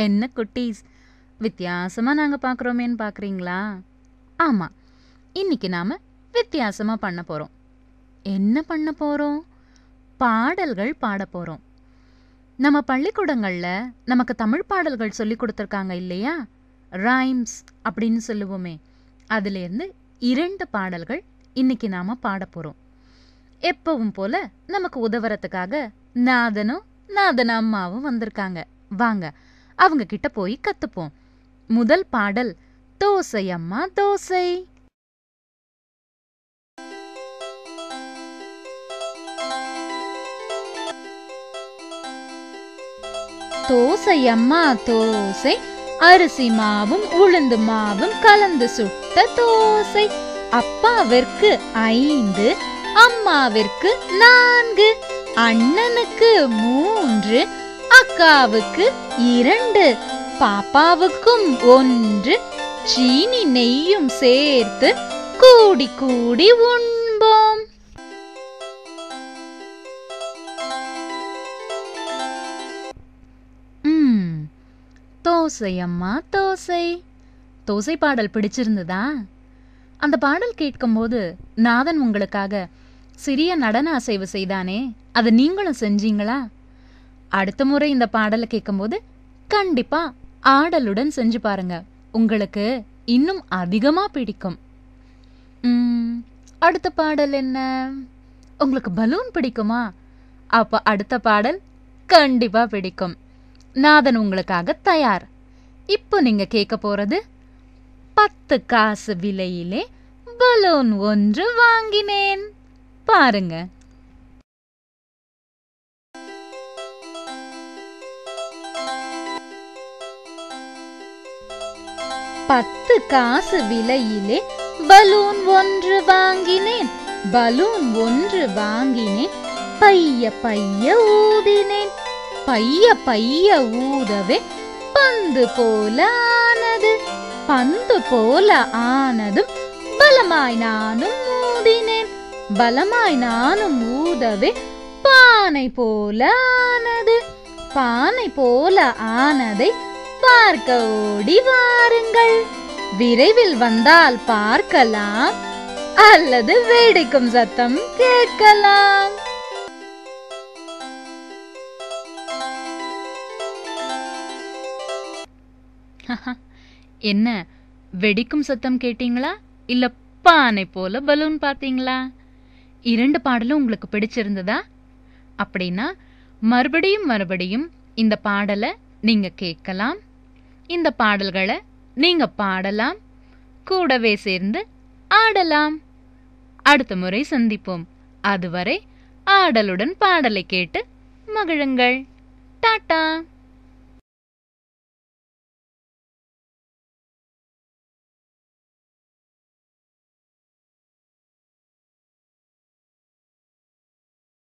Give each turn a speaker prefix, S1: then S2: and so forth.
S1: என்ன குட்டீஸ், வித்தியாசமா நாங்க பார்க்குறோமேன்னு பார்க்குறீங்களா? ஆமா, இன்னைக்கு நாம வித்தியாசமா பண்ண போறோம். என்ன பண்ண போறோம்? பாடல்கள் பாட போறோம். நம்ம பள்ளிக்கூடங்கள்ல நமக்கு தமிழ் பாடல்கள் சொல்லி கொடுத்துருக்காங்க இல்லையா? ரைம்ஸ் அப்படின்னு சொல்லுவோமே. அதுலேருந்து 2 பாடல்கள் இன்னைக்கு நாம பாட போறோம். எப்பவும் போல நமக்கு உதவுறதுக்காக நாதன் அம்மாவும் வந்திருக்காங்க. வாங்க அவங்க கிட்ட போய் கத்துப்போம். முதல் பாடல் தோசை அம்மா தோசை. தோசை அம்மா தோசை, அரிசி மாவும் உளுந்து மாவும் கலந்து சுட்ட தோசை. அப்பாவிற்கு 5, அம்மாவிற்கு 4, அண்ணனுக்கு 3, அக்காவுக்கு 2, பாப்பாவுக்கும் 1, சீனி நெய்யும் சேர்த்து கூடி கூடி உண்போம். தோசை அம்மா தோசை. தோசை பாடல் பிடிச்சிருந்ததா? அந்த பாடல் கேட்கும்போது நாதன் உங்களுக்காக சிறிய நடன அசைவு செய்தானே, அதை நீங்களும் செஞ்சீங்களா? அடுத்த முறை இந்த பாடலை கேட்கும்போது கண்டிப்பா ஆடலுடன் செஞ்சு பாருங்க. உங்களுக்கு இன்னும் அதிகமா பிடிக்கும். அடுத்த பாடல் என்ன? உங்களுக்கு பலூன் பிடிக்குமா? அப்ப அடுத்த பாடல் கண்டிப்பா பிடிக்கும். நாதன் உங்களுக்காக தயார். இப்போ நீங்க கேட்க போறது 10 காசு விலையிலே பலூன் ஒன்று வாங்கினேன். பாருங்க. பத்து காசு விலையிலே பலூன் ஒன்று வாங்கினேன். பலூன் ஒன்று வாங்கினேன். பைய பைய ஊதினேன். பைய பைய ஊதவே பந்து போல ஆனது. பந்து போல ஆனதும் பலமாய் நானும் ஊதினேன். பலமாய் நானும் ஊதவே பானை போல ஆனது. பானை போல ஆனதை பார்க்க ஓடி வாருங்கள். விரைவில் வந்தால் பார்க்கலாம், அல்லது வெடிக்கும் சத்தம் கேட்கலாம். என்ன, வெடிக்கும் சத்தம் கேட்டீங்களா? இல்ல பானை போல பலூன் பார்த்தீங்களா? 2 பாடலும் உங்களுக்கு பிடிச்சிருந்ததா? அப்படின்னா மறுபடியும் இந்த பாடலை நீங்க கேட்கலாம். இந்த பாடல்களை நீங்க பாடலாம், கூடவே சேர்ந்து ஆடலாம். அடுத்த முறை சந்திப்போம். அதுவரை ஆடலுடன் பாடலை கேட்டு மகிழுங்கள். டாடா.